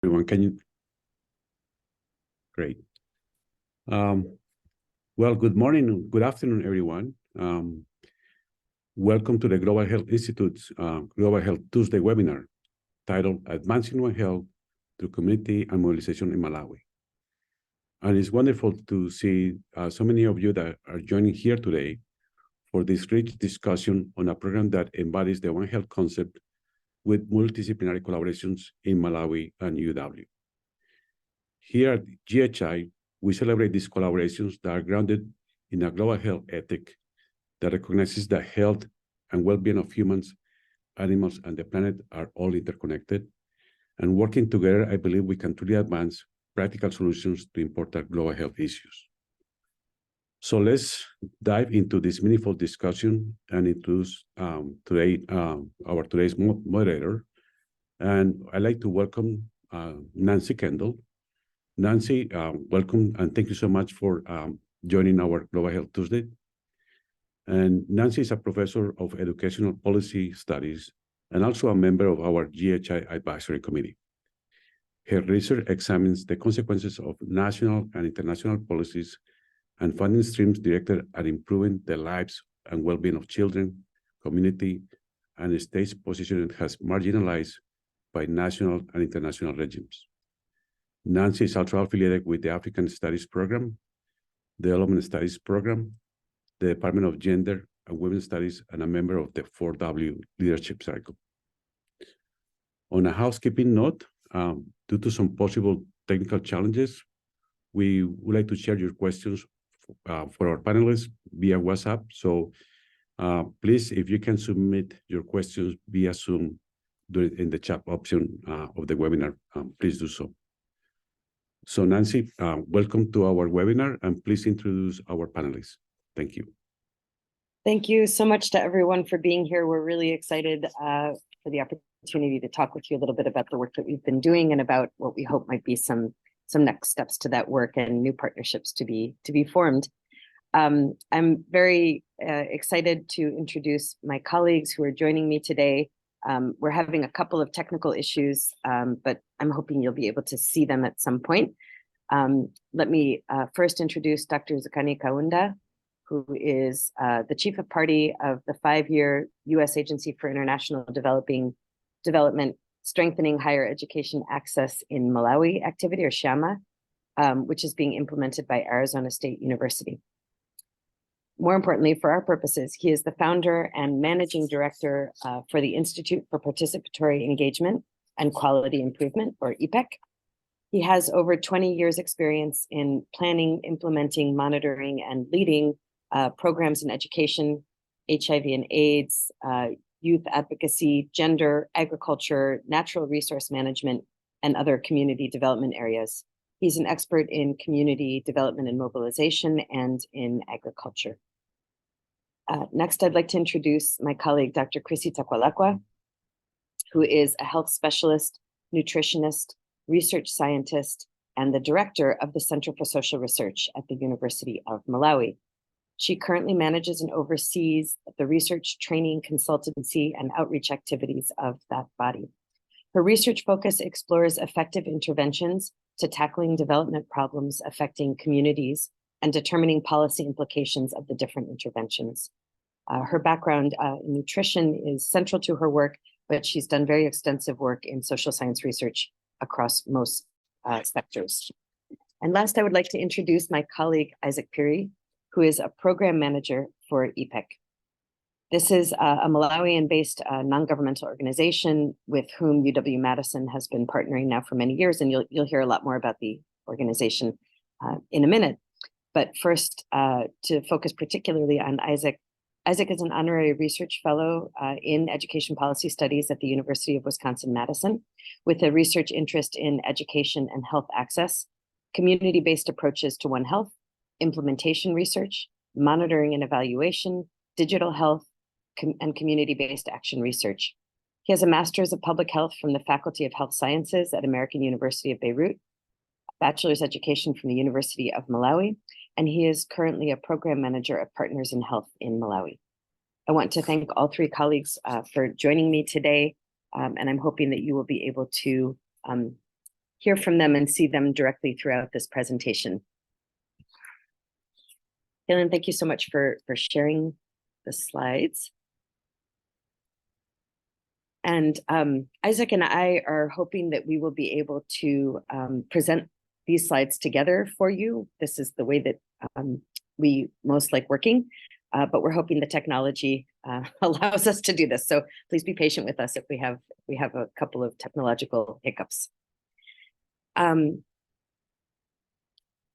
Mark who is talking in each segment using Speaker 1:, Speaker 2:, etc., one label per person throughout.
Speaker 1: Everyone, can you? Great. Well, good morning, good afternoon, everyone. Welcome to the Global Health Institute's Global Health Tuesday webinar titled Advancing One Health Through Community and Mobilization in Malawi. And it's wonderful to see so many of you that are joining here today for this rich discussion on a program that embodies the One Health concept with multidisciplinary collaborations in Malawi and UW. Here at GHI, we celebrate these collaborations that are grounded in a global health ethic that recognizes that health and well-being of humans, animals, and the planet are all interconnected. And working together, I believe we can truly advance practical solutions to important global health issues. So let's dive into this meaningful discussion and introduce today's moderator. And I'd like to welcome Nancy Kendall. Nancy, welcome, and thank you so much for joining our Global Health Tuesday. And Nancy is a professor of educational policy studies and also a member of our GHI advisory committee. Her research examines the consequences of national and international policies and funding streams directed at improving the lives and well-being of children, community, and states positioned as marginalized by national and international regimes. Nancy is also affiliated with the African Studies Program, the Development Studies Program, the Department of Gender and Women's Studies, and a member of the 4W Leadership Circle. On a housekeeping note, due to some possible technical challenges, we would like to share your questions for our panelists via WhatsApp. So please, if you can submit your questions via Zoom in the chat option of the webinar, please do so. So Nancy, welcome to our webinar, and please introduce our panelists. Thank you.
Speaker 2: Thank you so much to everyone for being here. We're really excited for the opportunity to talk with you a little bit about the work that we've been doing and about what we hope might be some next steps to that work and new partnerships to be formed. I'm very excited to introduce my colleagues who are joining me today. We're having a couple of technical issues, but I'm hoping you'll be able to see them at some point. Let me first introduce Dr. Zikani Kaunda, who is the Chief of Party of the 5-year U.S. Agency for International Development Strengthening Higher Education Access in Malawi activity, or SHEAMA, which is being implemented by Arizona State University. More importantly, for our purposes, he is the founder and managing director for the Institute for Participatory Engagement and Quality Improvement, or IPEQI. He has over 20 years experience in planning, implementing, monitoring, and leading programs in education, HIV and AIDS, youth advocacy, gender, agriculture, natural resource management, and other community development areas. He's an expert in community development and mobilization and in agriculture. Next, I'd like to introduce my colleague, Dr. Chrissie Thakwalakwa, who is a health specialist, nutritionist, research scientist, and the director of the Center for Social Research at the University of Malawi. She currently manages and oversees the research, training, consultancy, and outreach activities of that body. Her research focus explores effective interventions to tackling development problems affecting communities and determining policy implications of the different interventions. Her background in nutrition is central to her work, but she's done very extensive work in social science research across most sectors. And last, I would like to introduce my colleague, Phiri, who is a program manager for IPEQI. This is a Malawian-based non-governmental organization with whom UW-Madison has been partnering now for many years, and you'll hear a lot more about the organization in a minute. But first, to focus particularly on Isaac. Isaac is an honorary research fellow in education policy studies at the University of Wisconsin-Madison, with a research interest in education and health access, community-based approaches to One Health, implementation research, monitoring and evaluation, digital health, and community-based action research. He has a master's of public health from the Faculty of Health Sciences at American University of Beirut, a bachelor's education from the University of Malawi, and he is currently a program manager at Partners in Health in Malawi. I want to thank all three colleagues for joining me today, and I'm hoping that you will be able to hear from them and see them directly throughout this presentation. Kaylin, thank you so much for sharing the slides. And Isaac and I are hoping that we will be able to present these slides together for you. This is the way that we most like working, but we're hoping the technology allows us to do this. So please be patient with us if we have a couple of technological hiccups.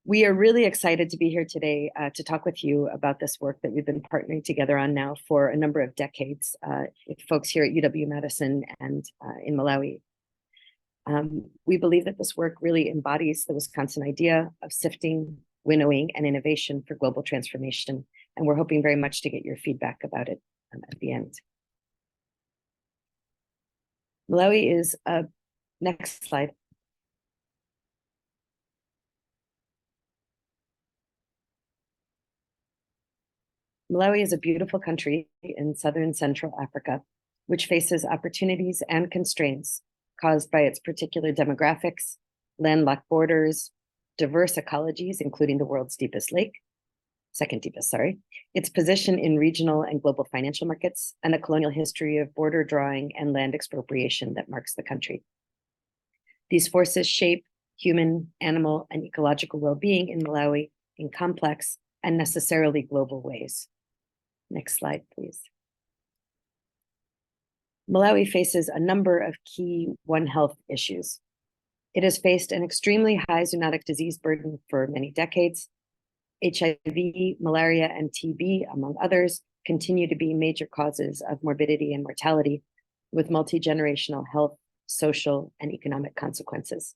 Speaker 2: We are really excited to be here today to talk with you about this work that we've been partnering together on now for a number of decades with folks here at UW-Madison and in Malawi. We believe that this work really embodies the Wisconsin idea of sifting, winnowing, and innovation for global transformation. And we're hoping very much to get your feedback about it at the end. Malawi is, next slide. Malawi is a beautiful country in southern Central Africa, which faces opportunities and constraints caused by its particular demographics, landlocked borders, diverse ecologies, including the world's deepest lake, second deepest, sorry, its position in regional and global financial markets, and a colonial history of border drawing and land expropriation that marks the country. These forces shape human, animal, and ecological well-being in Malawi in complex and necessarily global ways. Next slide, please. Malawi faces a number of key One Health issues. It has faced an extremely high zoonotic disease burden for many decades. HIV, malaria, and TB, among others, continue to be major causes of morbidity and mortality, with multi-generational health, social, and economic consequences.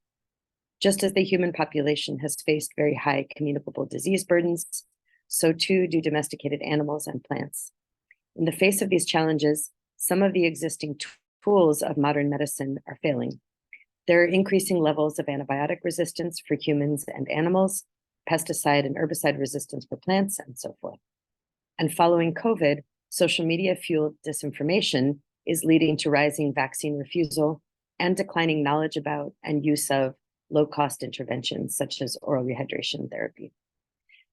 Speaker 2: Just as the human population has faced very high communicable disease burdens, so too do domesticated animals and plants. In the face of these challenges, some of the existing tools of modern medicine are failing. There are increasing levels of antibiotic resistance for humans and animals, pesticide and herbicide resistance for plants, and so forth. And following COVID, social media-fueled disinformation is leading to rising vaccine refusal and declining knowledge about and use of low-cost interventions such as oral rehydration therapy.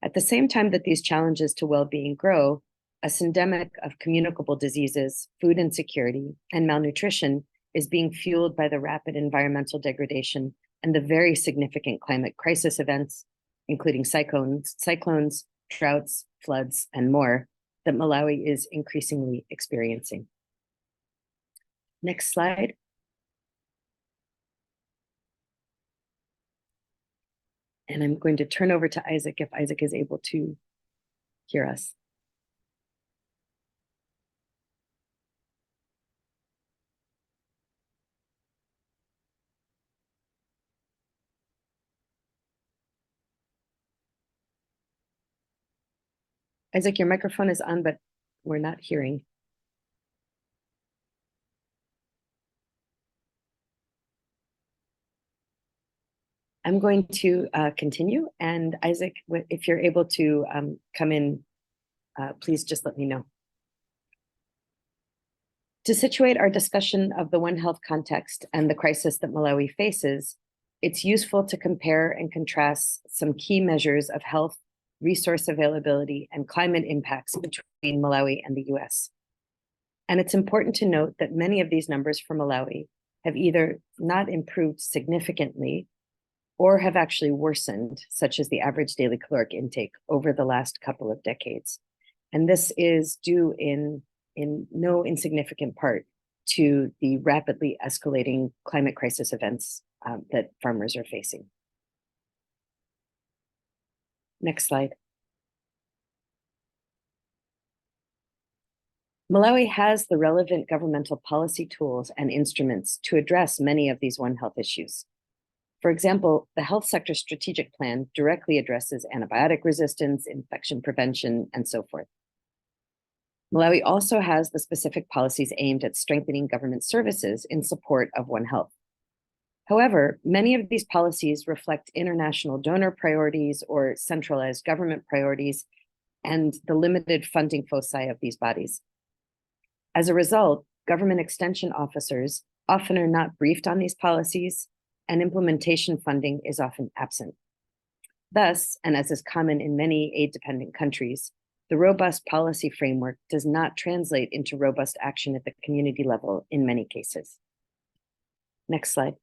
Speaker 2: At the same time that these challenges to well-being grow, a syndemic of communicable diseases, food insecurity, and malnutrition is being fueled by the rapid environmental degradation and the very significant climate crisis events, including cyclones, droughts, floods, and more, that Malawi is increasingly experiencing. Next slide. And I'm going to turn over to Isaac if Isaac is able to hear us. Isaac, your microphone is on, but we're not hearing. I'm going to continue, and Isaac, if you're able to come in, please just let me know. To situate our discussion of the One Health context and the crisis that Malawi faces, it's useful to compare and contrast some key measures of health, resource availability, and climate impacts between Malawi and the US. And it's important to note that many of these numbers for Malawi have either not improved significantly or have actually worsened, such as the average daily caloric intake over the last couple of decades. And this is due in no insignificant part to the rapidly escalating climate crisis events that farmers are facing. Next slide. Malawi has the relevant governmental policy tools and instruments to address many of these One Health issues. For example, the health sector strategic plan directly addresses antibiotic resistance, infection prevention, and so forth. Malawi also has the specific policies aimed at strengthening government services in support of One Health. However, many of these policies reflect international donor priorities or centralized government priorities and the limited funding foci of these bodies. As a result, government extension officers often are not briefed on these policies, and implementation funding is often absent. Thus, and as is common in many aid-dependent countries, the robust policy framework does not translate into robust action at the community level in many cases. Next slide.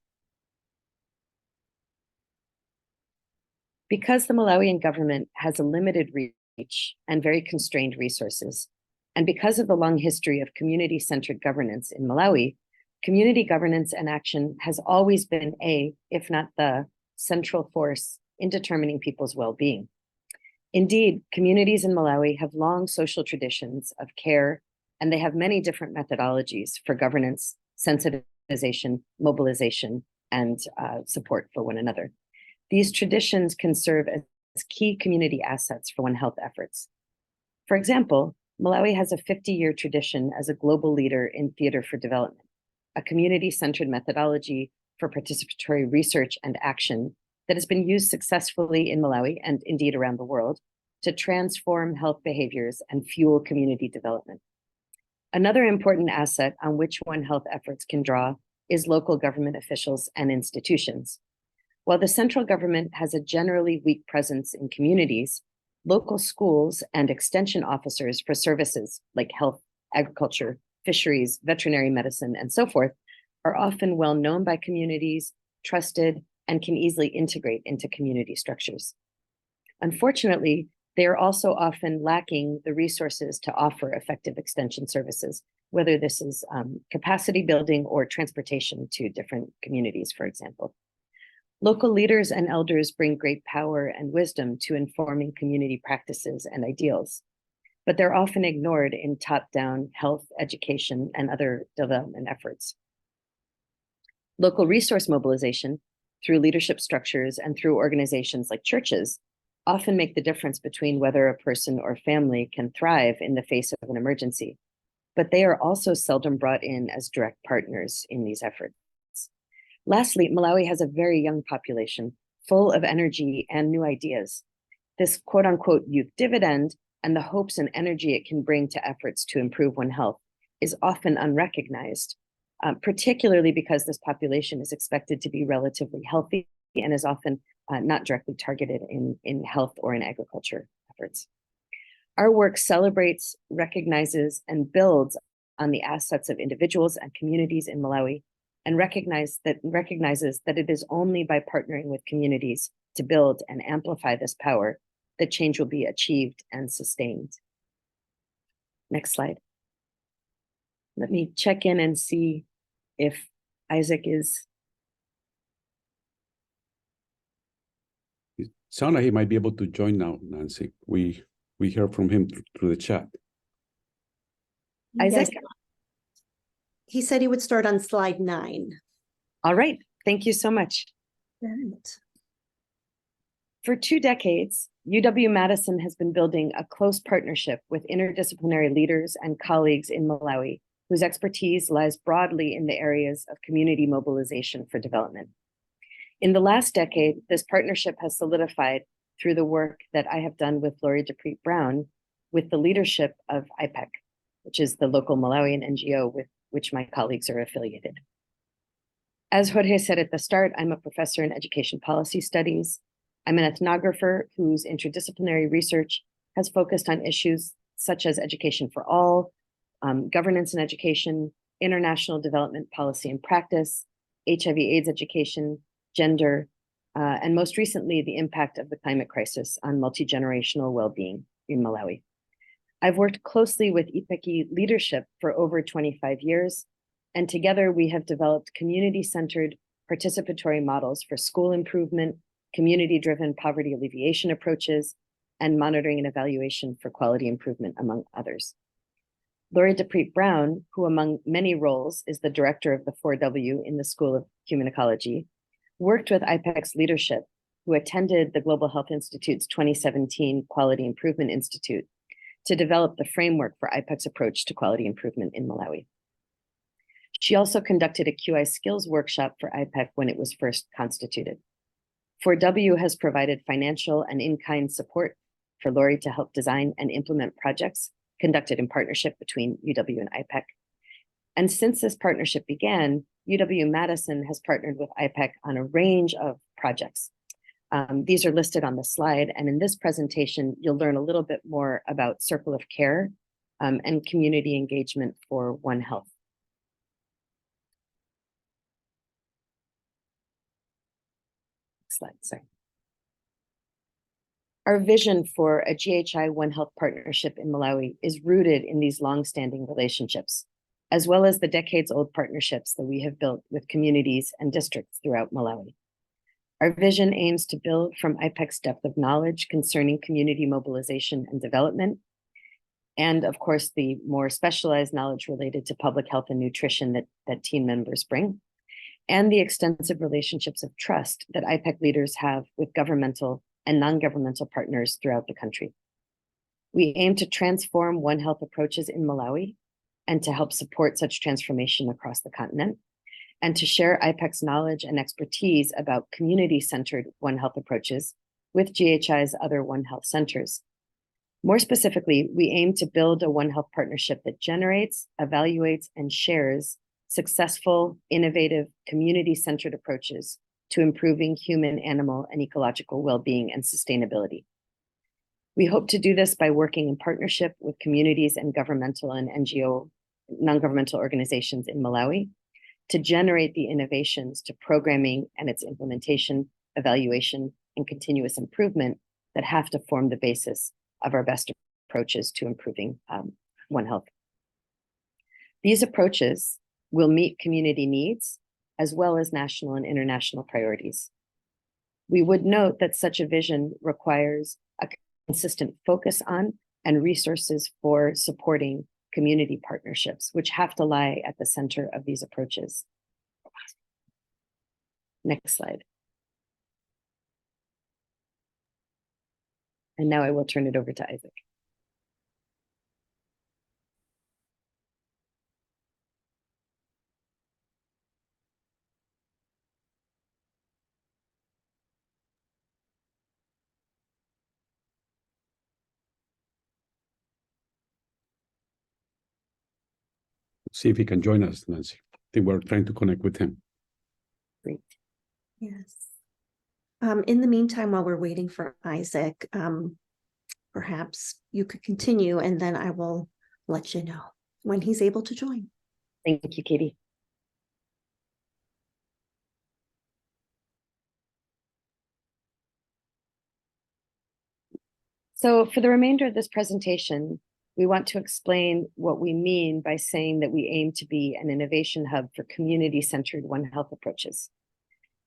Speaker 2: Because the Malawian government has a limited reach and very constrained resources, and because of the long history of community-centered governance in Malawi, community governance and action has always been a, if not the, central force in determining people's well-being. Indeed, communities in Malawi have long social traditions of care, and they have many different methodologies for governance, sensitization, mobilization, and support for one another. These traditions can serve as key community assets for One Health efforts. For example, Malawi has a 50-year tradition as a global leader in theater for development, a community-centered methodology for participatory research and action that has been used successfully in Malawi and indeed around the world to transform health behaviors and fuel community development. Another important asset on which One Health efforts can draw is local government officials and institutions. While the central government has a generally weak presence in communities, local schools and extension officers for services like health, agriculture, fisheries, veterinary medicine, and so forth are often well known by communities, trusted, and can easily integrate into community structures. Unfortunately, they are also often lacking the resources to offer effective extension services, whether this is capacity building or transportation to different communities, for example. Local leaders and elders bring great power and wisdom to informing community practices and ideals, but they're often ignored in top-down health, education, and other development efforts. Local resource mobilization through leadership structures and through organizations like churches often make the difference between whether a person or family can thrive in the face of an emergency, but they are also seldom brought in as direct partners in these efforts. Lastly, Malawi has a very young population, full of energy and new ideas. This quote-unquote youth dividend and the hopes and energy it can bring to efforts to improve One Health is often unrecognized, particularly because this population is expected to be relatively healthy and is often not directly targeted in health or in agriculture efforts. Our work celebrates, recognizes, and builds on the assets of individuals and communities in Malawi, and recognizes that it is only by partnering with communities to build and amplify this power that change will be achieved and sustained. Next slide. Let me check in and see if Isaac is.
Speaker 1: It sounds like he might be able to join now, Nancy. We heard from him through the chat.
Speaker 2: Isaac?
Speaker 3: Yes. He said he would start on slide 9.
Speaker 2: All right, thank you so much.
Speaker 3: Right.
Speaker 2: For 2 decades, UW-Madison has been building a close partnership with interdisciplinary leaders and colleagues in Malawi, whose expertise lies broadly in the areas of community mobilization for development. In the last decade, this partnership has solidified through the work that I have done with Lori Dupreet Brown with the leadership of IPEQI, which is the local Malawian NGO with which my colleagues are affiliated. As Jorge said at the start, I'm a professor in education policy studies. I'm an ethnographer whose interdisciplinary research has focused on issues such as education for all, governance and education, international development policy and practice, HIV/AIDS education, gender, and most recently, the impact of the climate crisis on multi-generational well-being in Malawi. I've worked closely with IPEQI leadership for over 25 years, and together we have developed community-centered participatory models for school improvement, community-driven poverty alleviation approaches, and monitoring and evaluation for quality improvement, among others. Lori Dupreet Brown, who among many roles is the director of the 4W in the School of Human Ecology, worked with IPEQ's leadership, who attended the Global Health Institute's 2017 Quality Improvement Institute, to develop the framework for IPEQ's approach to quality improvement in Malawi. She also conducted a QI skills workshop for IPEQ when it was first constituted. 4W has provided financial and in-kind support for Lori to help design and implement projects conducted in partnership between UW and IPEQ. And since this partnership began, UW-Madison has partnered with IPEQI on a range of projects. These are listed on the slide, and in this presentation, you'll learn a little bit more about Circle of Care and community engagement for One Health. Slide, sorry. Our vision for a GHI One Health partnership in Malawi is rooted in these long-standing relationships, as well as the decades-old partnerships that we have built with communities and districts throughout Malawi. Our vision aims to build from IPEQI's depth of knowledge concerning community mobilization and development, and of course, the more specialized knowledge related to public health and nutrition that team members bring, and the extensive relationships of trust that IPEQI leaders have with governmental and non-governmental partners throughout the country. We aim to transform One Health approaches in Malawi and to help support such transformation across the continent, and to share IPEQI's knowledge and expertise about community-centered One Health approaches with GHI's other One Health centers. More specifically, we aim to build a One Health partnership that generates, evaluates, and shares successful, innovative, community-centered approaches to improving human, animal, and ecological well-being and sustainability. We hope to do this by working in partnership with communities and governmental and NGO, non-governmental organizations in Malawi to generate the innovations to programming and its implementation, evaluation, and continuous improvement that have to form the basis of our best approaches to improving One Health. These approaches will meet community needs as well as national and international priorities. We would note that such a vision requires a consistent focus on and resources for supporting community partnerships, which have to lie at the center of these approaches. Next slide. And now I will turn it over to Isaac.
Speaker 1: See if he can join us, Nancy. I think we're trying to connect with him.
Speaker 2: Great.
Speaker 3: Yes. In the meantime, while we're waiting for Isaac, perhaps you could continue and then I will let you know when he's able to join.
Speaker 2: Thank you, Katie. So for the remainder of this presentation, we want to explain what we mean by saying that we aim to be an innovation hub for community-centered One Health approaches.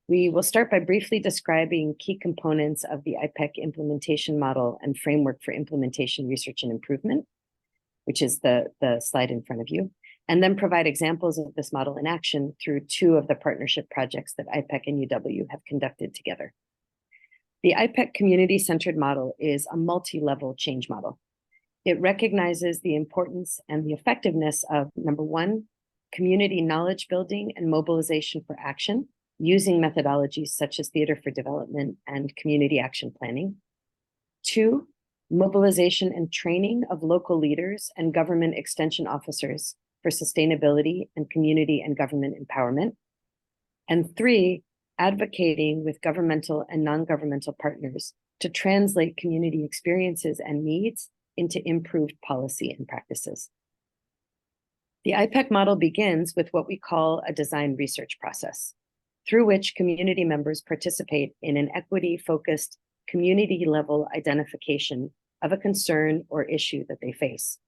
Speaker 2: We will start by briefly describing key components of the IPEQI implementation model and framework for implementation, research, and improvement, which is the slide in front of you, and then provide examples of this model in action through two of the partnership projects that IPEQI and UW have conducted together. The IPEQI community-centered model is a multi-level change model. It recognizes the importance and the effectiveness of, number one, community knowledge building and mobilization for action using methodologies such as theater for development and community action planning. Two, mobilization and training of local leaders and government extension officers for sustainability and community and government empowerment. And three, advocating with governmental and non-governmental partners to translate community experiences and needs into improved policy and practices. The IPEQI model begins with what we call a design research process, through which community members participate in an equity-focused, community-level identification of a concern or issue that they face.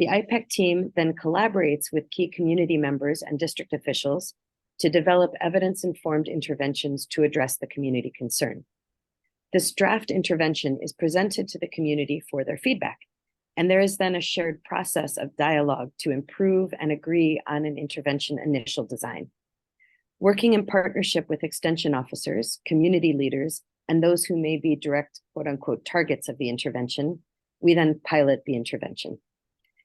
Speaker 2: The IPEQI team then collaborates with key community members and district officials to develop evidence-informed interventions to address the community concern. This draft intervention is presented to the community for their feedback, and there is then a shared process of dialogue to improve and agree on an intervention initial design. Working in partnership with extension officers, community leaders, and those who may be direct, quote-unquote, targets of the intervention, we then pilot the intervention.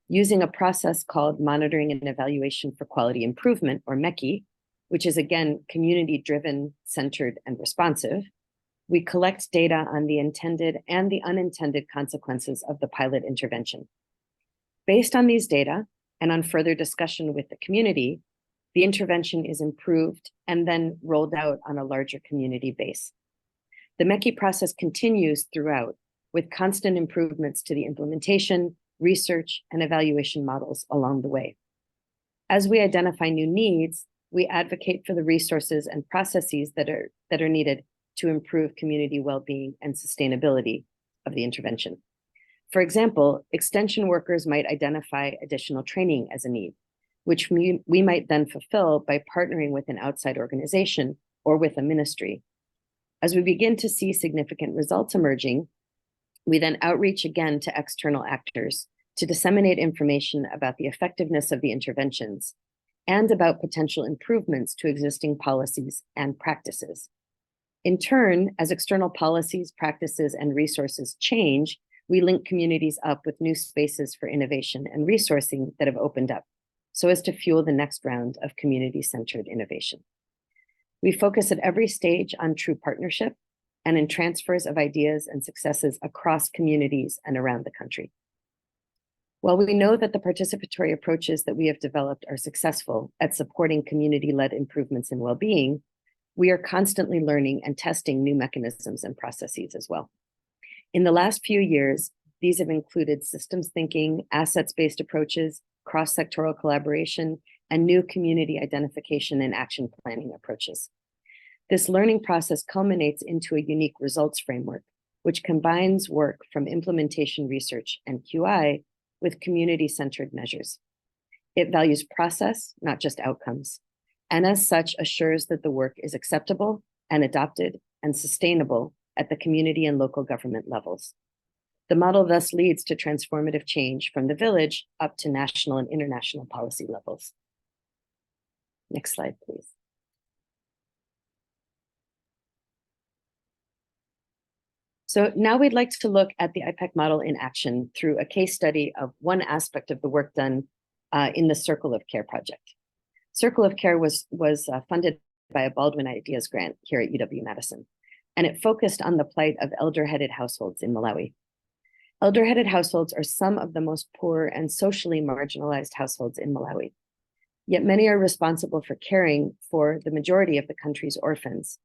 Speaker 2: Using a process called Monitoring and Evaluation for Quality Improvement, or MEQI, which is again community-driven, centered, and responsive, we collect data on the intended and the unintended consequences of the pilot intervention. Based on these data, and on further discussion with the community, the intervention is improved and then rolled out on a larger community base. The MECI process continues throughout with constant improvements to the implementation, research, and evaluation models along the way. As we identify new needs, we advocate for the resources and processes that are needed to improve community well-being and sustainability of the intervention. For example, extension workers might identify additional training as a need, which we might then fulfill by partnering with an outside organization or with a ministry. As we begin to see significant results emerging, we then outreach again to external actors to disseminate information about the effectiveness of the interventions and about potential improvements to existing policies and practices. In turn, as external policies, practices, and resources change, we link communities up with new spaces for innovation and resourcing that have opened up, so as to fuel the next round of community-centered innovation. We focus at every stage on true partnership and in transfers of ideas and successes across communities and around the country. While we know that the participatory approaches that we have developed are successful at supporting community-led improvements in well-being, we are constantly learning and testing new mechanisms and processes as well. In the last few years, these have included systems thinking, assets-based approaches, cross-sectoral collaboration, and new community identification and action planning approaches. This learning process culminates into a unique results framework, which combines work from implementation research and QI with community-centered measures. It values process, not just outcomes, and as such assures that the work is acceptable and adopted and sustainable at the community and local government levels. The model thus leads to transformative change from the village up to national and international policy levels. Next slide, please. So now we'd like to look at the IPEQI model in action through a case study of one aspect of the work done in the Circle of Care project. Circle of Care was funded by a Baldwin Ideas grant here at UW-Madison, and it focused on the plight of elder-headed households in Malawi. Elder-headed households are some of the most poor and socially marginalized households in Malawi. Yet many are responsible for caring for the majority of the country's orphans,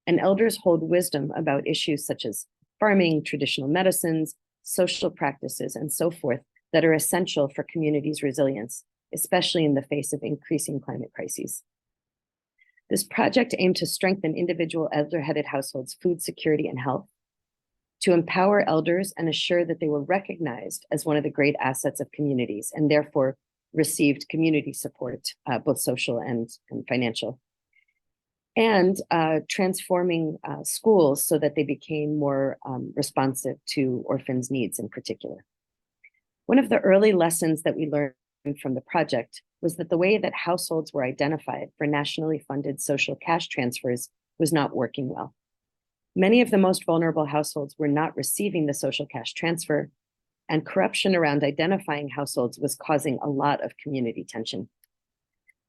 Speaker 2: and elders hold wisdom about issues such as farming, traditional medicines, social practices, and so forth that are essential for communities' resilience, especially in the face of increasing climate crises. This project aimed to strengthen individual elder-headed households' food security and health, to empower elders and assure that they were recognized as one of the great assets of communities and therefore received community support, both social and financial, and transforming schools so that they became more responsive to orphans' needs in particular. One of the early lessons that we learned from the project was that the way that households were identified for nationally funded social cash transfers was not working well. Many of the most vulnerable households were not receiving the social cash transfer, and corruption around identifying households was causing a lot of community tension.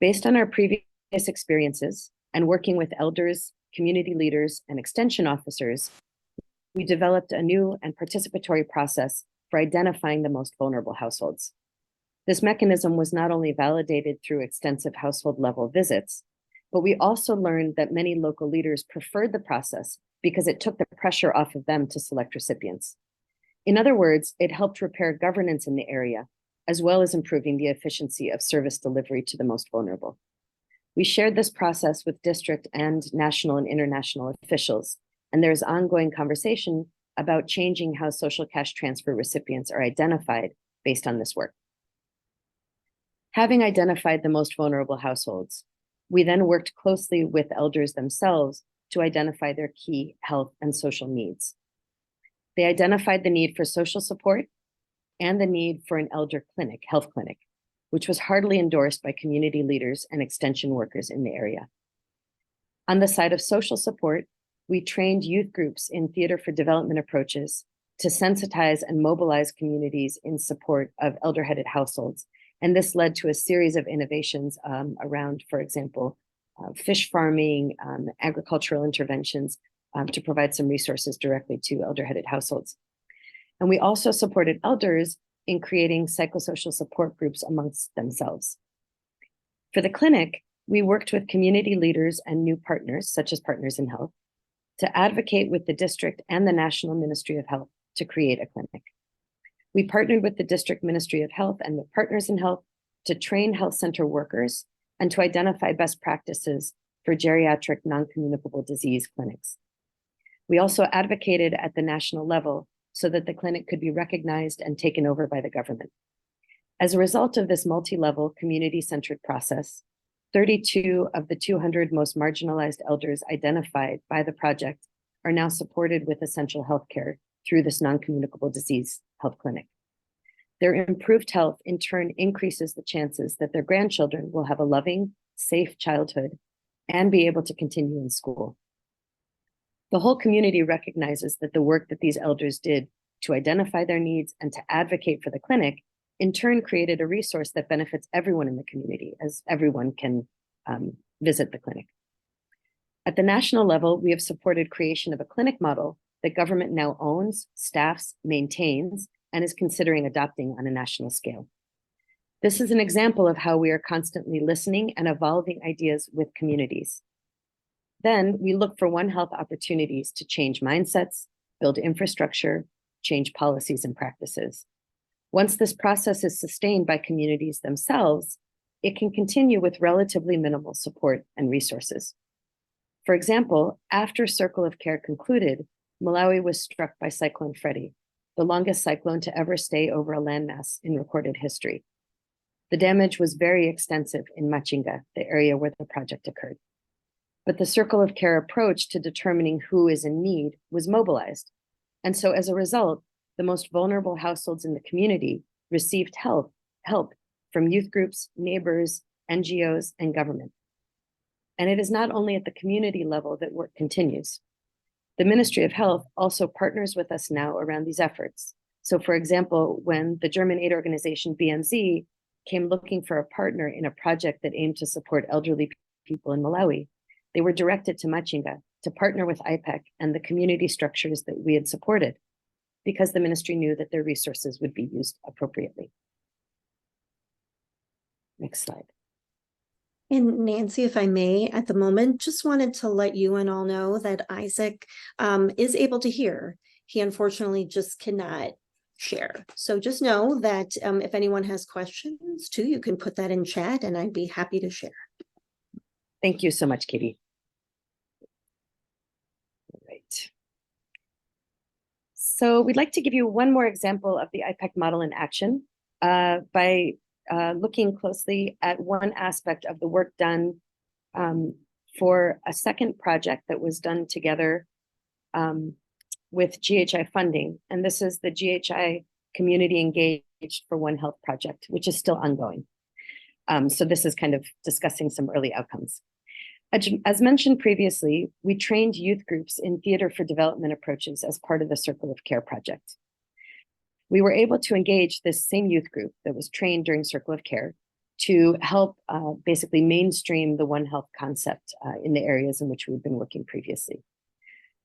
Speaker 2: Based on our previous experiences and working with elders, community leaders, and extension officers, we developed a new and participatory process for identifying the most vulnerable households. This mechanism was not only validated through extensive household level visits, but we also learned that many local leaders preferred the process because it took the pressure off of them to select recipients. In other words, it helped repair governance in the area, as well as improving the efficiency of service delivery to the most vulnerable. We shared this process with district and national and international officials, and there's ongoing conversation about changing how social cash transfer recipients are identified based on this work. Having identified the most vulnerable households, we then worked closely with elders themselves to identify their key health and social needs. They identified the need for social support and the need for an elder clinic, health clinic, which was heartily endorsed by community leaders and extension workers in the area. On the side of social support, we trained youth groups in theater for development approaches to sensitize and mobilize communities in support of elder-headed households. And this led to a series of innovations around, for example, fish farming, agricultural interventions to provide some resources directly to elder-headed households. And we also supported elders in creating psychosocial support groups amongst themselves. For the clinic, we worked with community leaders and new partners, such as Partners in Health, to advocate with the district and the National Ministry of Health to create a clinic. We partnered with the District Ministry of Health and with Partners in Health to train health center workers and to identify best practices for geriatric non-communicable disease clinics. We also advocated at the national level so that the clinic could be recognized and taken over by the government. As a result of this multi-level community-centered process, 32 of the 200 most marginalized elders identified by the project are now supported with essential health care through this non-communicable disease health clinic. Their improved health in turn increases the chances that their grandchildren will have a loving, safe childhood and be able to continue in school. The whole community recognizes that the work that these elders did to identify their needs and to advocate for the clinic in turn created a resource that benefits everyone in the community, as everyone can visit the clinic. At the national level, we have supported creation of a clinic model that government now owns, staffs, maintains, and is considering adopting on a national scale. This is an example of how we are constantly listening and evolving ideas with communities. Then we look for One Health opportunities to change mindsets, build infrastructure, change policies and practices. Once this process is sustained by communities themselves, it can continue with relatively minimal support and resources. For example, after Circle of Care concluded, Malawi was struck by Cyclone Phiri, the longest cyclone to ever stay over a landmass in recorded history. The damage was very extensive in Machinga, the area where the project occurred. But the Circle of Care approach to determining who is in need was mobilized. And so as a result, the most vulnerable households in the community received help from youth groups, neighbors, NGOs, and government. And it is not only at the community level that work continues. The Ministry of Health also partners with us now around these efforts. So for example, when the German aid organization BNZ came looking for a partner in a project that aimed to support elderly people in Malawi, they were directed to Machinga to partner with IPEQI and the community structures that we had supported, because the ministry knew that their resources would be used appropriately. Next slide.
Speaker 3: And Nancy, if I may, at the moment, just wanted to let you and all know that Isaac is able to hear. He unfortunately just cannot share. So just know that if anyone has questions too, you can put that in chat and I'd be happy to share.
Speaker 2: Thank you so much, Katie. All right. So we'd like to give you one more example of the IPEQI model in action by looking closely at one aspect of the work done for a second project that was done together with GHI funding. And this is the GHI Community Engaged for One Health project, which is still ongoing. So this is kind of discussing some early outcomes. As mentioned previously, we trained youth groups in theater for development approaches as part of the Circle of Care project. We were able to engage this same youth group that was trained during Circle of Care to help basically mainstream the One Health concept in the areas in which we've been working previously.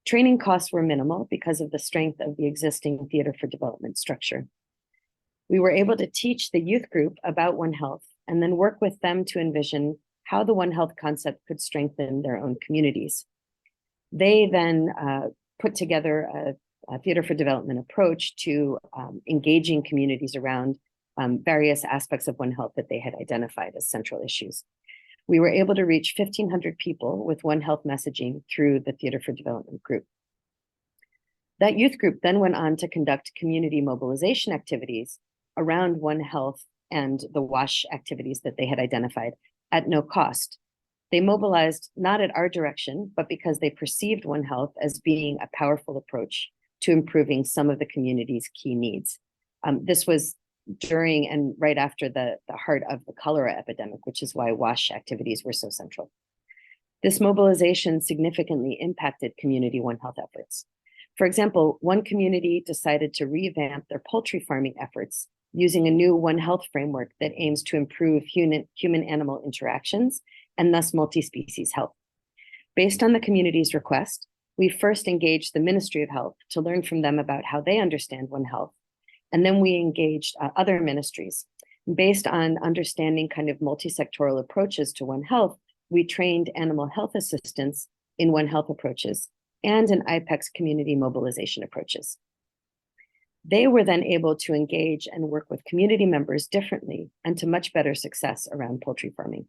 Speaker 2: Training costs were minimal because of the strength of the existing theater for development structure. We were able to teach the youth group about One Health and then work with them to envision how the One Health concept could strengthen their own communities. They then put together a theater for development approach to engaging communities around various aspects of One Health that they had identified as central issues. We were able to reach 1,500 people with One Health messaging through the Theater for Development group. That youth group then went on to conduct community mobilization activities around One Health and the WASH activities that they had identified at no cost. They mobilized not at our direction, but because they perceived One Health as being a powerful approach to improving some of the community's key needs. This was during and right after the heart of the cholera epidemic, which is why WASH activities were so central. This mobilization significantly impacted community One Health efforts. For example, one community decided to revamp their poultry farming efforts using a new One Health framework that aims to improve human-animal interactions and thus multi-species health. Based on the community's request, we first engaged the Ministry of Health to learn from them about how they understand One Health. And then we engaged other ministries. Based on understanding kind of multi-sectoral approaches to One Health, we trained animal health assistants in One Health approaches and in IPEQ's community mobilization approaches. They were then able to engage and work with community members differently and to much better success around poultry farming.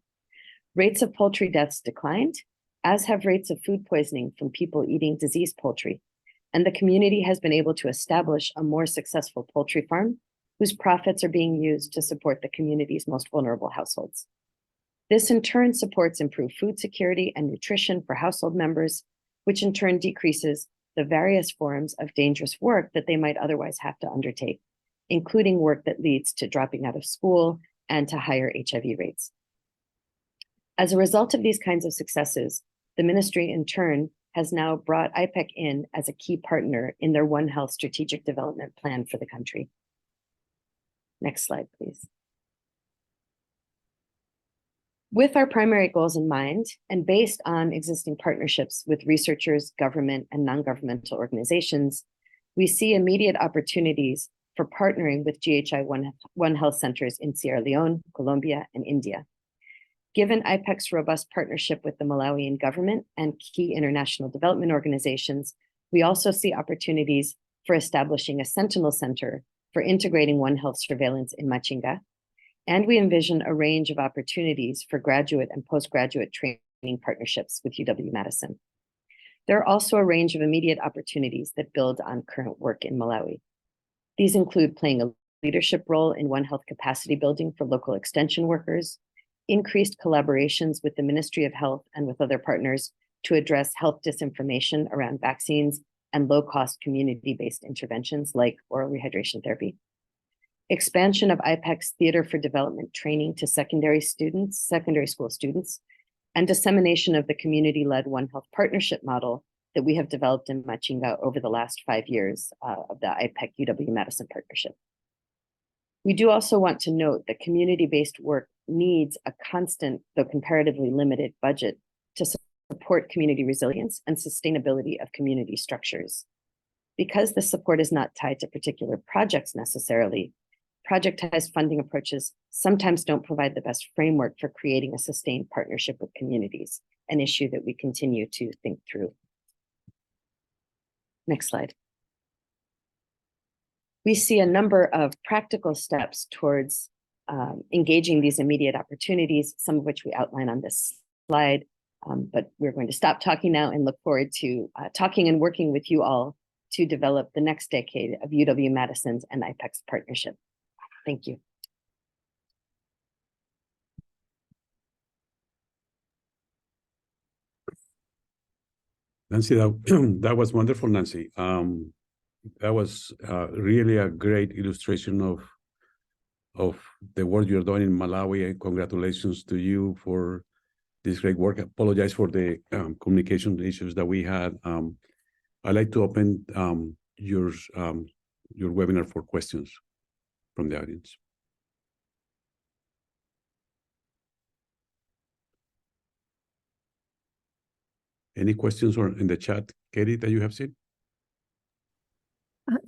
Speaker 2: Rates of poultry deaths declined, as have rates of food poisoning from people eating diseased poultry, and the community has been able to establish a more successful poultry farm whose profits are being used to support the community's most vulnerable households. This in turn supports improved food security and nutrition for household members, which in turn decreases the various forms of dangerous work that they might otherwise have to undertake, including work that leads to dropping out of school and to higher HIV rates. As a result of these kinds of successes, the ministry in turn has now brought IPEQ in as a key partner in their One Health strategic development plan for the country. Next slide, please. With our primary goals in mind, and based on existing partnerships with researchers, government, and non-governmental organizations, we see immediate opportunities for partnering with GHI One Health centers in Sierra Leone, Colombia, and India. Given IPEQ's robust partnership with the Malawian government and key international development organizations, we also see opportunities for establishing a Sentinel Center for integrating One Health surveillance in Machinga. And we envision a range of opportunities for graduate and postgraduate training partnerships with UW-Madison. There are also a range of immediate opportunities that build on current work in Malawi. These include playing a leadership role in One Health capacity building for local extension workers, increased collaborations with the Ministry of Health and with other partners to address health disinformation around vaccines and low-cost community-based interventions like oral rehydration therapy. Expansion of IPEQ's Theater for Development training to secondary school students, and dissemination of the community-led One Health partnership model that we have developed in Machinga over the last 5 years of the IPEQ UW-Madison partnership. We do also want to note that community-based work needs a constant, though comparatively limited, budget to support community resilience and sustainability of community structures. Because the support is not tied to particular projects necessarily, projectized funding approaches sometimes don't provide the best framework for creating a sustained partnership with communities, an issue that we continue to think through. Next slide. We see a number of practical steps towards engaging these immediate opportunities, some of which we outline on this slide, but we're going to stop talking now and look forward to talking and working with you all to develop the next decade of UW-Madison's and IPEQ's partnership. Thank you.
Speaker 1: Nancy, that was wonderful, Nancy. That was really a great illustration of the work you're doing in Malawi, and congratulations to you for this great work. I apologize for the communication issues that we had. I'd like to open your webinar for questions from the audience. Any questions or in the chat, Katie, that you have seen?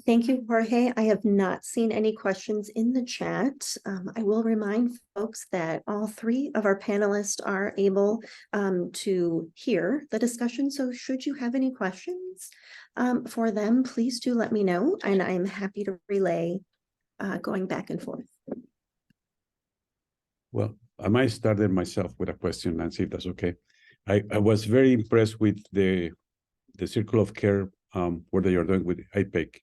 Speaker 3: Thank you, Jorge. I have not seen any questions in the chat. I will remind folks that all three of our panelists are able to hear the discussion. So should you have any questions for them, please do let me know, and I'm happy to relay going back and forth.
Speaker 1: Well, I might start there myself with a question, Nancy, if that's okay. I was very impressed with the circle of care work that you're doing with IPEQ,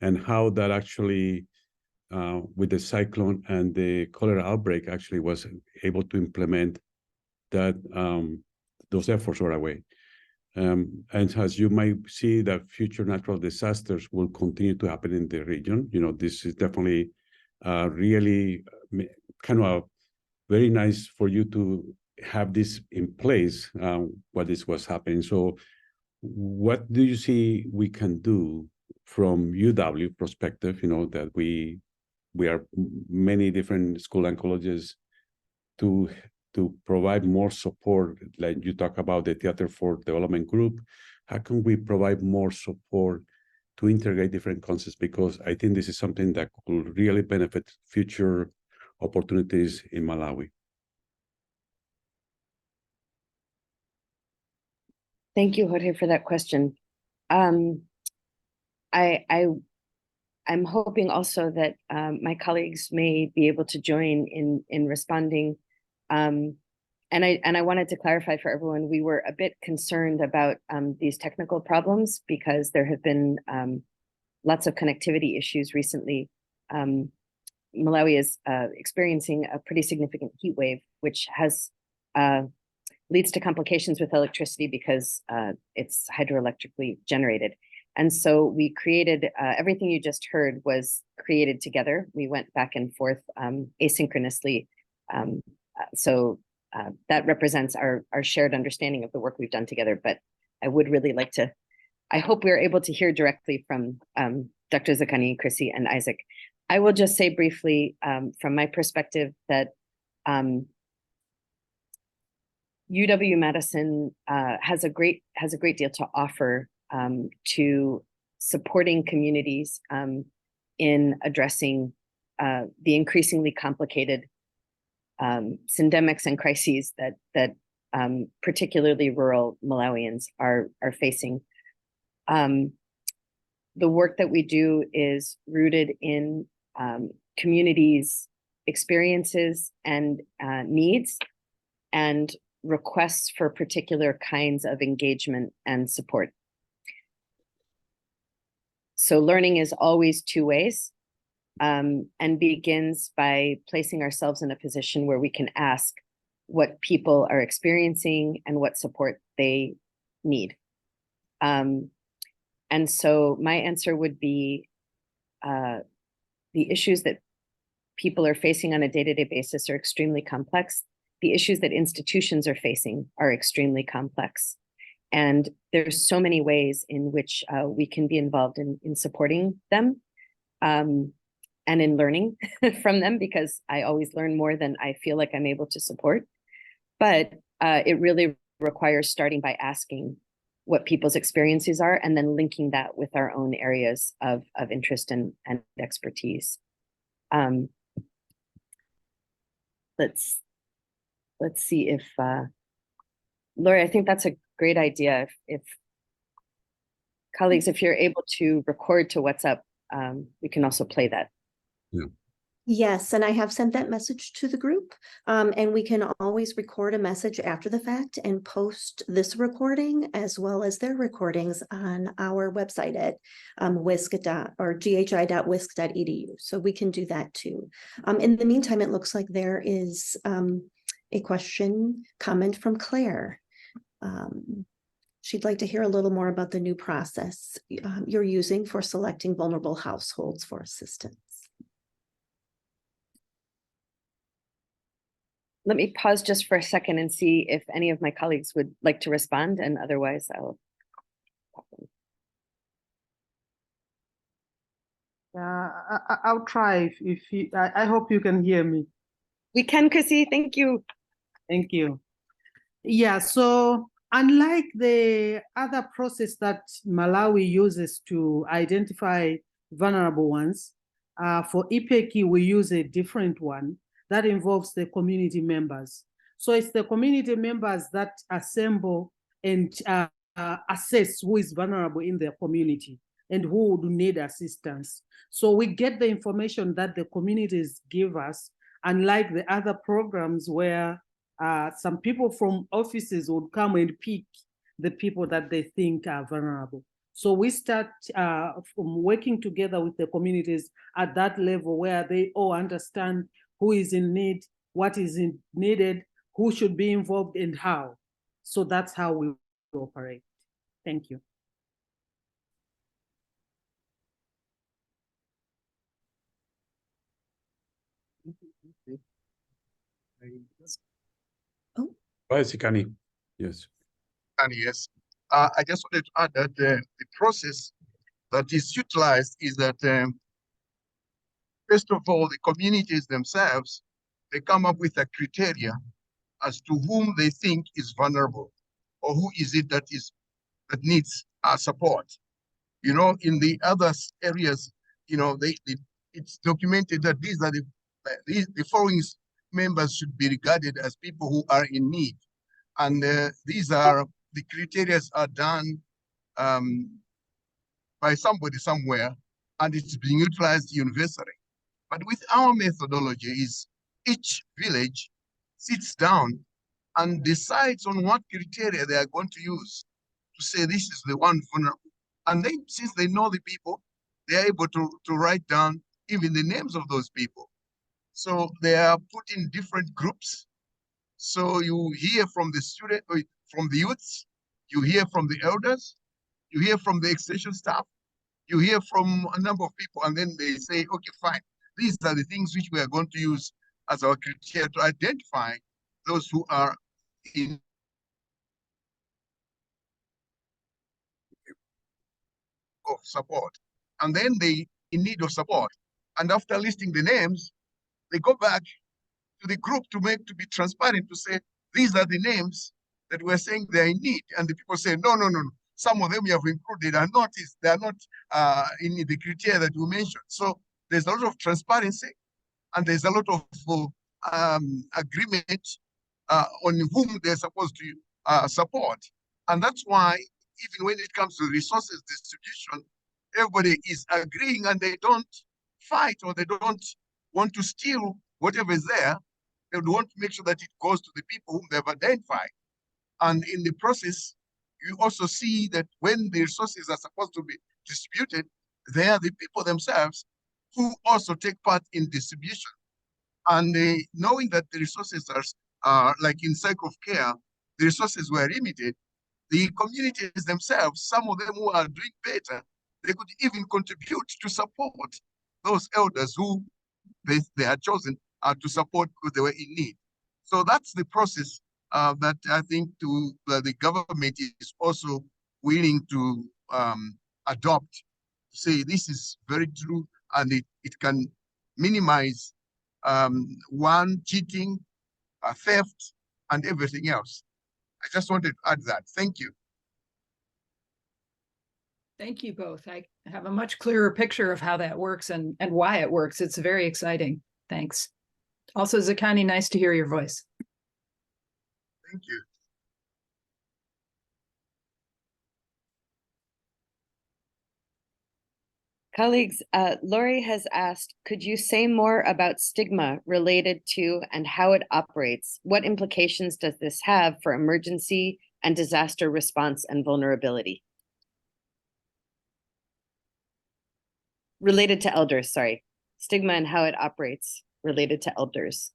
Speaker 1: and how that actually, with the cyclone and the cholera outbreak, actually was able to implement that those efforts right away. And as you might see, that future natural disasters will continue to happen in the region. You know, this is definitely really kind of very nice for you to have this in place while this was happening. So what do you see we can do from UW perspective, you know, that we are many different school and colleges to provide more support, like you talk about the Theater for Development group? How can we provide more support to integrate different concepts? Because I think this is something that could really benefit future opportunities in Malawi.
Speaker 2: Thank you, Jorge, for that question. I'm hoping also that my colleagues may be able to join in responding. And I wanted to clarify for everyone, we were a bit concerned about these technical problems because there have been lots of connectivity issues recently. Malawi is experiencing a pretty significant heat wave, which has leads to complications with electricity because it's hydroelectrically generated. And so we created, everything you just heard was created together. We went back and forth asynchronously. So that represents our shared understanding of the work we've done together. But I would really like to, I hope we're able to hear directly from Dr. Zikani, Chrissie, and Isaac. I will just say briefly from my perspective that UW-Madison has a great deal to offer to supporting communities in addressing the increasingly complicated syndemics and crises that particularly rural Malawians are facing. The work that we do is rooted in communities' experiences and needs, and requests for particular kinds of engagement and support. So learning is always two ways, and begins by placing ourselves in a position where we can ask what people are experiencing and what support they need. And so my answer would be the issues that people are facing on a day-to-day basis are extremely complex. The issues that institutions are facing are extremely complex. And there's so many ways in which we can be involved in supporting them and in learning from them, because I always learn more than I feel like I'm able to support. But it really requires starting by asking what people's experiences are and then linking that with our own areas of interest and expertise. Let's see if, Lori, I think that's a great idea. If colleagues, if you're able to record to WhatsApp, we can also play that.
Speaker 1: Yeah.
Speaker 3: Yes, and I have sent that message to the group, and we can always record a message after the fact and post this recording as well as their recordings on our website at ghi.wisc.edu. So we can do that too. In the meantime, it looks like there is a comment from Claire. She'd like to hear a little more about the new process you're using for selecting vulnerable households for assistance.
Speaker 2: Let me pause just for a second and see if any of my colleagues would like to respond, and otherwise I'll.
Speaker 4: I'll try if you, I hope you can hear me.
Speaker 2: We can, Chrissie, thank you.
Speaker 4: Thank you. Yeah, so unlike the other process that Malawi uses to identify vulnerable ones, for IPEQI, we use a different one that involves the community members. So it's the community members that assemble and assess who is vulnerable in their community and who would need assistance. So we get the information that the communities give us, unlike the other programs where some people from offices would come and pick the people that they think are vulnerable. So we start from working together with the communities at that level where they all understand who is in need, what is needed, who should be involved, and how. So that's how we operate. Thank you.
Speaker 3: Oh,
Speaker 1: Zikani, yes.
Speaker 5: And yes, I just wanted to add that the process that is utilized is that first of all, the communities themselves, they come up with a criteria as to whom they think is vulnerable, or who is it that needs our support. You know, in the other areas, you know, it's documented that these are the following members should be regarded as people who are in need, and these are the criteria are done by somebody somewhere, and it's being utilized universally. But with our methodology is each village sits down and decides on what criteria they are going to use to say this is the one vulnerable. And then since they know the people, they are able to write down even the names of those people. So they are put in different groups. So you hear from the student, from the youths, you hear from the elders, you hear from the extension staff, you hear from a number of people, and then they say, okay, fine. These are the things which we are going to use as our criteria to identify those who are in of support. And then they in need of support. And after listing the names, they go back to the group to be transparent, to say, these are the names that we're saying they're in need. And the people say, no. Some of them you have included are not, they are not in the criteria that you mentioned. So there's a lot of transparency, and there's a lot of agreement on whom they're supposed to support. And that's why even when it comes to resources distribution, everybody is agreeing, and they don't fight, or they don't want to steal whatever is there. They would want to make sure that it goes to the people whom they've identified. And in the process, you also see that when the resources are supposed to be distributed, they are the people themselves who also take part in distribution. And knowing that the resources are like in cycle of care, the resources were limited, the communities themselves, some of them who are doing better, they could even contribute to support those elders who they had chosen to support because they were in need. So that's the process that I think the government is also willing to adopt, to say this is very true, and it can minimize cheating, theft, and everything else. I just wanted to add that. Thank you.
Speaker 6: Thank you both. I have a much clearer picture of how that works and why it works. It's very exciting. Thanks. Also, Zikani, nice to hear your voice.
Speaker 5: Thank you.
Speaker 2: Colleagues, Lori has asked, could you say more about stigma related to and how it operates? What implications does this have for emergency and disaster response and vulnerability? Related to elders, sorry. Stigma and how it operates related to elders.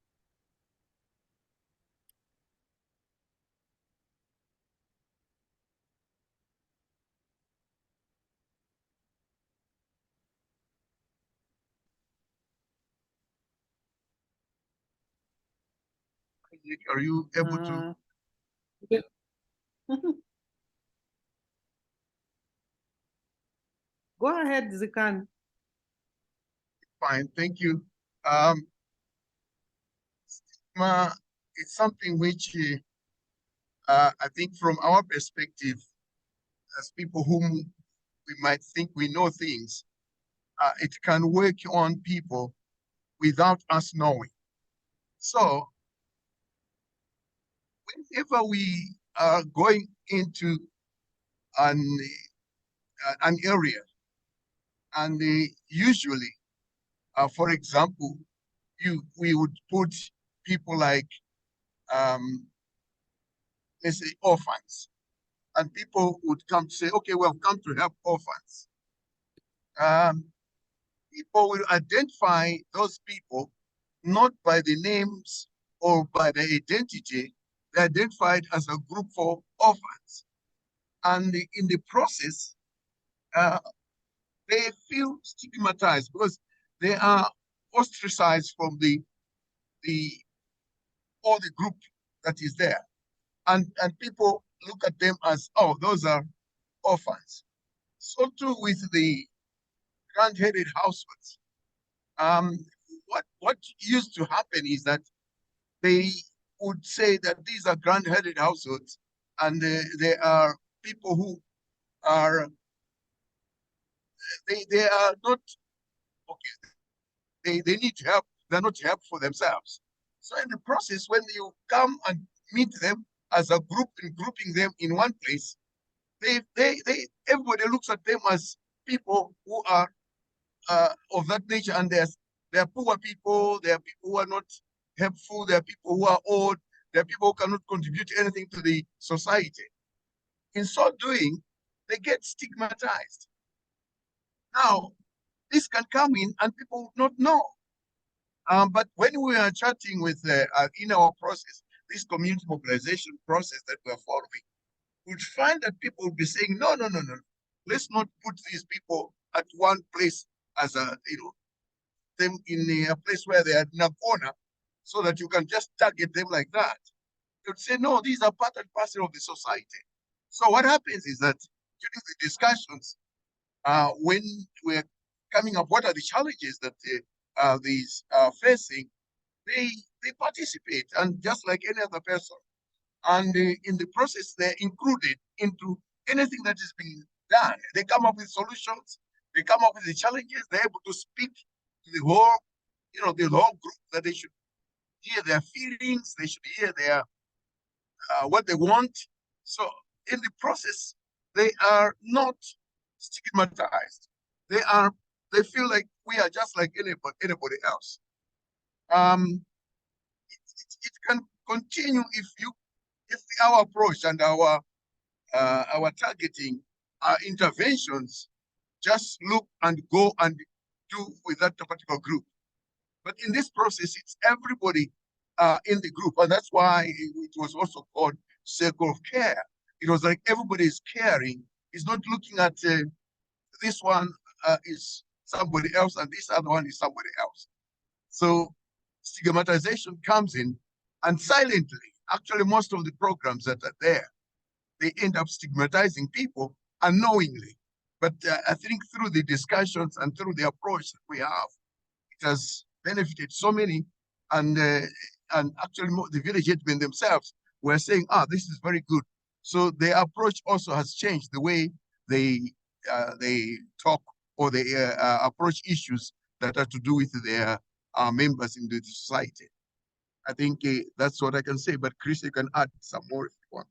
Speaker 5: Are you able to?
Speaker 4: Go ahead, Zikani.
Speaker 5: Fine, thank you. Stigma is something which I think from our perspective, as people whom we might think we know things, it can work on people without us knowing. So whenever we are going into an area, and usually, for example, we would put people like, let's say, orphans, and people would come to say, okay, we have come to help orphans. People will identify those people not by the names or by the identity. They're identified as a group for orphans. And in the process, they feel stigmatized because they are ostracized from the group that is there. And people look at them as, oh, those are orphans. So too with the grand-headed households. What used to happen is that they would say that these are grand-headed households, and they are people who are they are not okay. They need help. They're not help for themselves. So in the process, when you come and meet them, as a group and grouping them in one place, everybody looks at them as people who are of that nature, and there are poor people, there are people who are not helpful, there are people who are old, there are people who cannot contribute anything to the society. In so doing, they get stigmatized. Now, this can come in and people would not know. But when we are chatting with in our process, this community mobilization process that we're following, we'd find that people would be saying, no, let's not put these people at one place as a, them in a place where they are in a corner so that you can just target them like that. You'd say, no, these are part and parcel of the society. So what happens is that during the discussions, when we're coming up, what are the challenges that these are facing, they participate, and just like any other person. And in the process, they're included into anything that is being done. They come up with solutions, they come up with the challenges, they're able to speak to the whole, the whole group, that they should hear their feelings, they should hear their what they want. So in the process, they are not stigmatized. They feel like we are just like anybody else. It can continue if our approach and our targeting, our interventions just look and go and do with that particular group. But in this process, it's everybody in the group, and that's why it was also called circle of care. It was like everybody is caring. It's not looking at this one is somebody else and this other one is somebody else. So stigmatization comes in, and silently, actually most of the programs that are there, they end up stigmatizing people unknowingly. But I think through the discussions and through the approach that we have, it has benefited so many, and actually the village headmen themselves were saying, this is very good. So their approach also has changed the way they talk, or they approach issues that are to do with their members in the society. I think that's what I can say, but Chrissie, you can add some more if you want.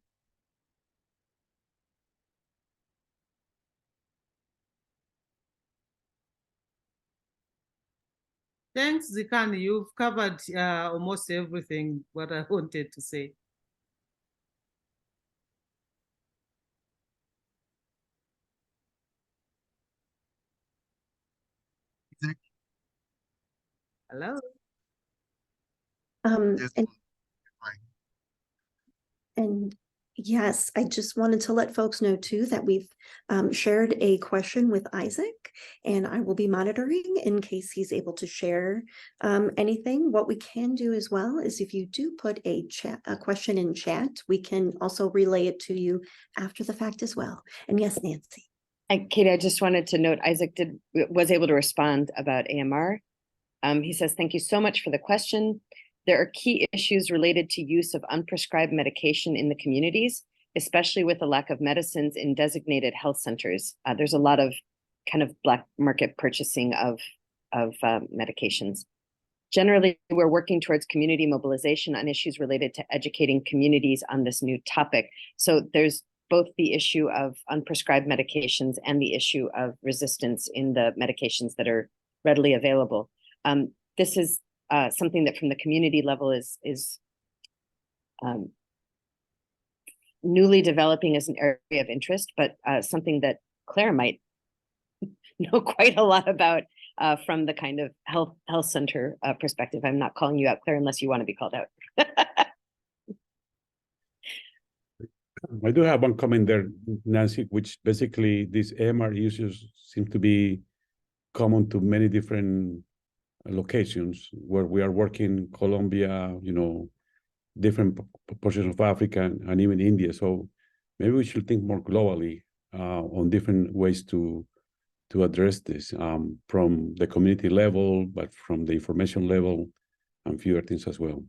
Speaker 4: Thanks, Zikani. You've covered almost everything what I wanted to say. Hello.
Speaker 5: Yes.
Speaker 3: And yes, I just wanted to let folks know too that we've shared a question with Isaac, and I will be monitoring in case he's able to share anything. What we can do as well is if you do put a question in chat, we can also relay it to you after the fact as well. And yes, Nancy.
Speaker 2: Katie, I just wanted to note Isaac was able to respond about AMR. He says, thank you so much for the question. There are key issues related to use of unprescribed medication in the communities, especially with the lack of medicines in designated health centers. There's a lot of kind of black market purchasing of medications. Generally, we're working towards community mobilization on issues related to educating communities on this new topic. So there's both the issue of unprescribed medications and the issue of resistance in the medications that are readily available. This is something that from the community level is newly developing as an area of interest, but something that Claire might know quite a lot about from the kind of health center perspective. I'm not calling you out, Claire, unless you want to be called out.
Speaker 1: I do have one comment there, Nancy, which basically these AMR issues seem to be common to many different locations where we are working, Colombia, different portions of Africa and even India. So maybe we should think more globally on different ways to address this from the community level, but from the information level and fewer things as well.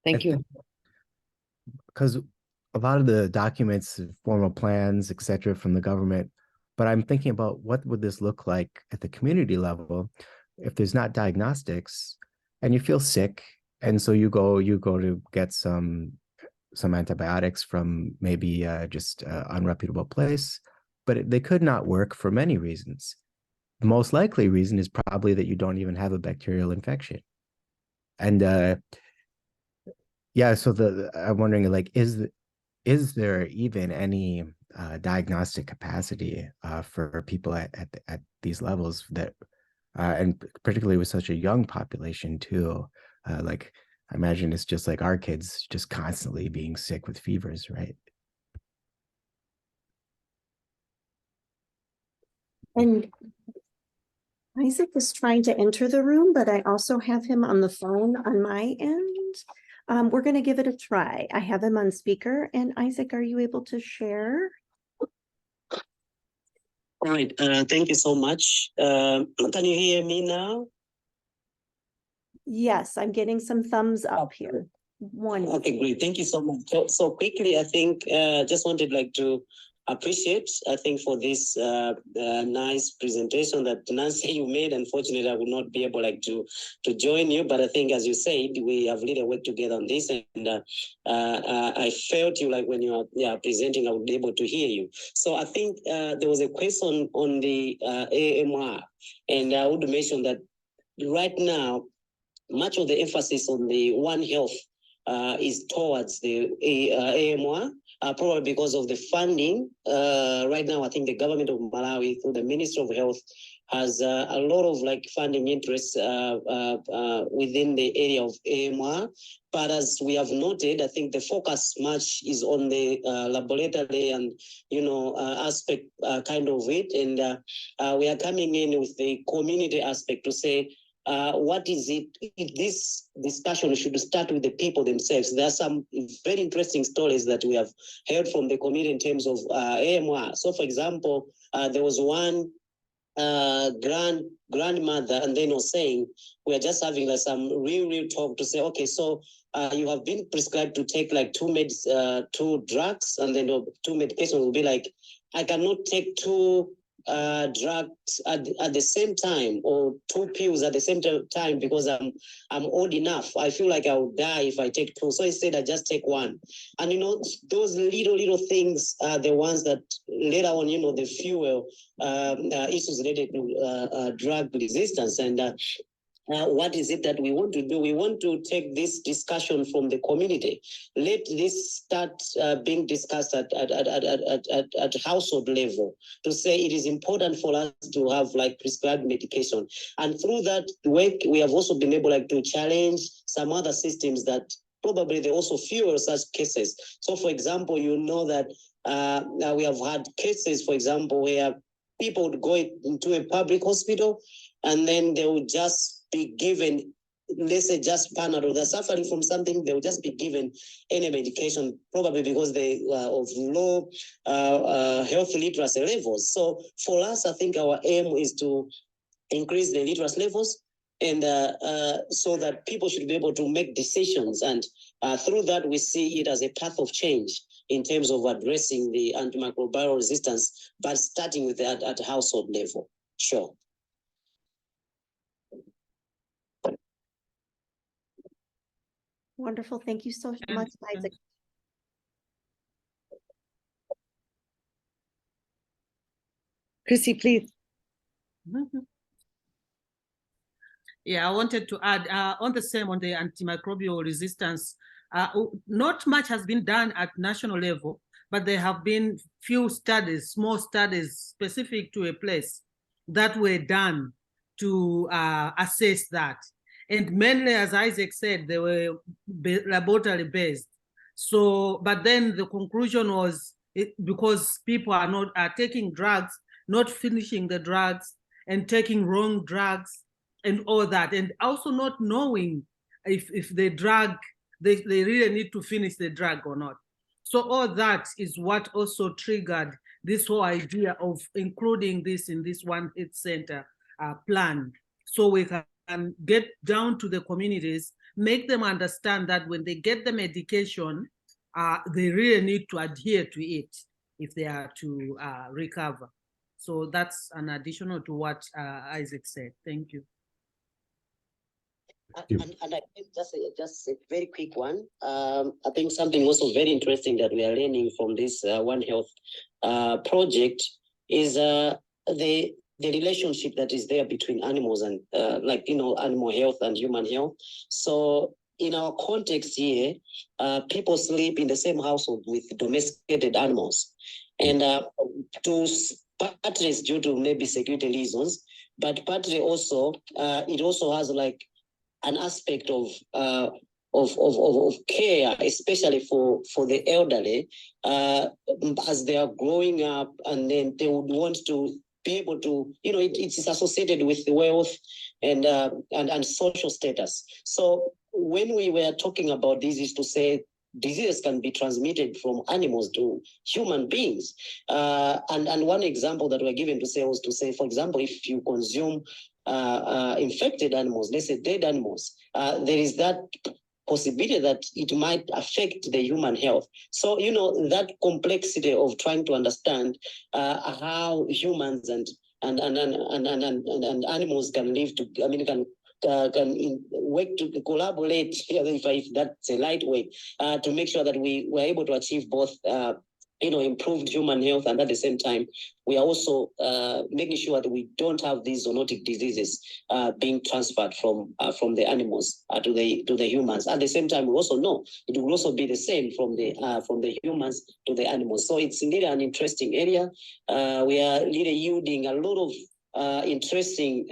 Speaker 2: Thank you.
Speaker 7: Because a lot of the documents, formal plans, et cetera, from the government, but I'm thinking about what would this look like at the community level if there's not diagnostics, and you feel sick, and so you go to get some antibiotics from maybe just unreputable place, but they could not work for many reasons. The most likely reason is probably that you don't even have a bacterial infection. And yeah, so I'm wondering, like, is there even any diagnostic capacity for people at these levels that, and particularly with such a young population too, like I imagine it's just like our kids just constantly being sick with fevers, right?
Speaker 3: And Isaac is trying to enter the room, but I also have him on the phone on my end. We're going to give it a try. I have him on speaker. And Isaac, are you able to share?
Speaker 8: All right. Thank you so much. Can you hear me now?
Speaker 3: Yes, I'm getting some thumbs up here. One.
Speaker 8: Okay, great. Thank you so much. So quickly, I think just wanted to appreciate, I think, for this nice presentation that Nancy you made. Unfortunately, I would not be able to join you, but I think, as you said, we have really worked together on this, and I felt you like when you are presenting, I would be able to hear you. So I think there was a question on the AMR, and I would mention that right now, much of the emphasis on the One Health is towards the AMR, probably because of the funding. Right now, I think the government of Malawi, through the Ministry of Health, has a lot of funding interests within the area of AMR. But as we have noted, I think the focus much is on the laboratory and aspect kind of it, and we are coming in with the community aspect to say, what is it? This discussion should start with the people themselves. There are some very interesting stories that we have heard from the community in terms of AMR. So, for example, there was one grandmother, and then was saying, we are just having some real talk to say, okay, so you have been prescribed to take two drugs, and then two medications will be like, I cannot take two drugs at the same time, or two pills at the same time, because I'm old enough. I feel like I will die if I take two. So instead I just take one. And those little things are the ones that later on, the fuel issues related to drug resistance. And what is it that we want to do? We want to take this discussion from the community. Let this start being discussed at household level, to say it is important for us to have prescribed medication. And through that work, we have also been able to challenge some other systems that probably they also fuel such cases. So, for example, that we have had cases, for example, where people would go into a public hospital and then they would just be given, let's say, just Panadol. They're suffering from something, they will just be given any medication, probably because they are of low health literacy levels. So for us, I think our aim is to increase the literacy levels, and so that people should be able to make decisions. And through that, we see it as a path of change in terms of addressing the antimicrobial resistance, but starting with that at household level. Sure.
Speaker 3: Wonderful. Thank you so much, Isaac.
Speaker 2: Chrissie, please.
Speaker 4: Yeah, I wanted to add on the antimicrobial resistance. Not much has been done at national level, but there have been few studies, small studies specific to a place that were done to assess that. And mainly, as Isaac said, they were laboratory based. So, but then the conclusion was because people are taking drugs, not finishing the drugs, and taking wrong drugs, and all that, and also not knowing if the drug, they really need to finish the drug or not. So all that is what also triggered this whole idea of including this in this One Health Center plan, so we can get down to the communities, make them understand that when they get the medication, they really need to adhere to it if they are to recover. So that's an additional to what Isaac said. Thank you.
Speaker 1: you.
Speaker 8: And I think just a very quick one. I think something also very interesting that we are learning from this One Health project is the relationship that is there between animals and animal health and human health. So in our context here, people sleep in the same household with domesticated animals, and partly it's due to maybe security reasons, but partly also it also has like an aspect of care, especially for the elderly, as they are growing up, and then they would want to be able to, it's associated with wealth and social status. So when we were talking about this, is to say diseases can be transmitted from animals to human beings. And one example that we're given to say was to say, for example, if you consume infected animals, let's say dead animals, there is that possibility that it might affect the human health. So, that complexity of trying to understand how humans and animals can live to, can work to collaborate, if that's a light way, to make sure that we were able to achieve both improved human health, and at the same time, we are also making sure that we don't have these zoonotic diseases being transferred from the animals to the humans. At the same time, we also know it will also be the same from the humans to the animals. So it's really an interesting area. We are really yielding a lot of interesting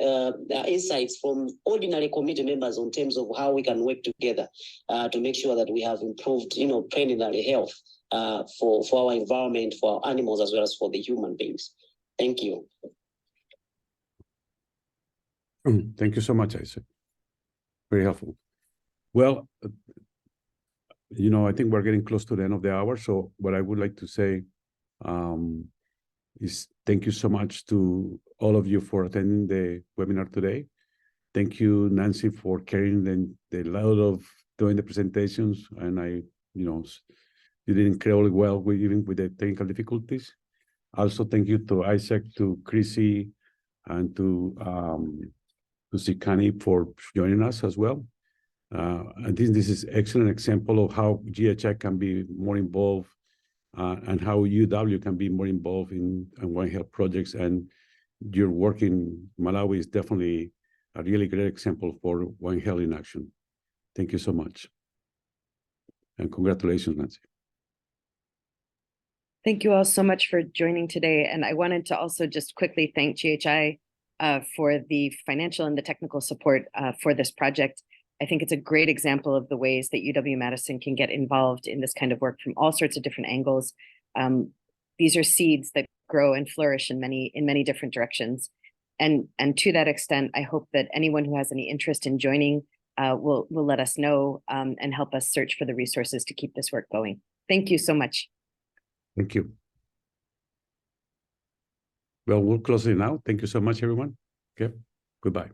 Speaker 8: insights from ordinary committee members on terms of how we can work together to make sure that we have improved, preliminary health for our environment, for our animals, as well as for the human beings. Thank you.
Speaker 1: Thank you so much, Isaac. Very helpful. Well, I think we're getting close to the end of the hour. So what I would like to say is thank you so much to all of you for attending the webinar today. Thank you, Nancy, for carrying the load of doing the presentations. And you did incredibly well, even with the technical difficulties. Also, thank you to Isaac, to Chrissie, and to Zikani for joining us as well. I think this is an excellent example of how GHI can be more involved and how UW can be more involved in One Health projects. And your work in Malawi is definitely a really great example for One Health in action. Thank you so much. And congratulations, Nancy.
Speaker 2: Thank you all so much for joining today. And I wanted to also just quickly thank GHI for the financial and the technical support for this project. I think it's a great example of the ways that UW-Madison can get involved in this kind of work from all sorts of different angles. These are seeds that grow and flourish in many different directions. And to that extent, I hope that anyone who has any interest in joining will let us know and help us search for the resources to keep this work going. Thank you so much.
Speaker 1: Thank you. Well, we'll close it now. Thank you so much, everyone. Okay, goodbye.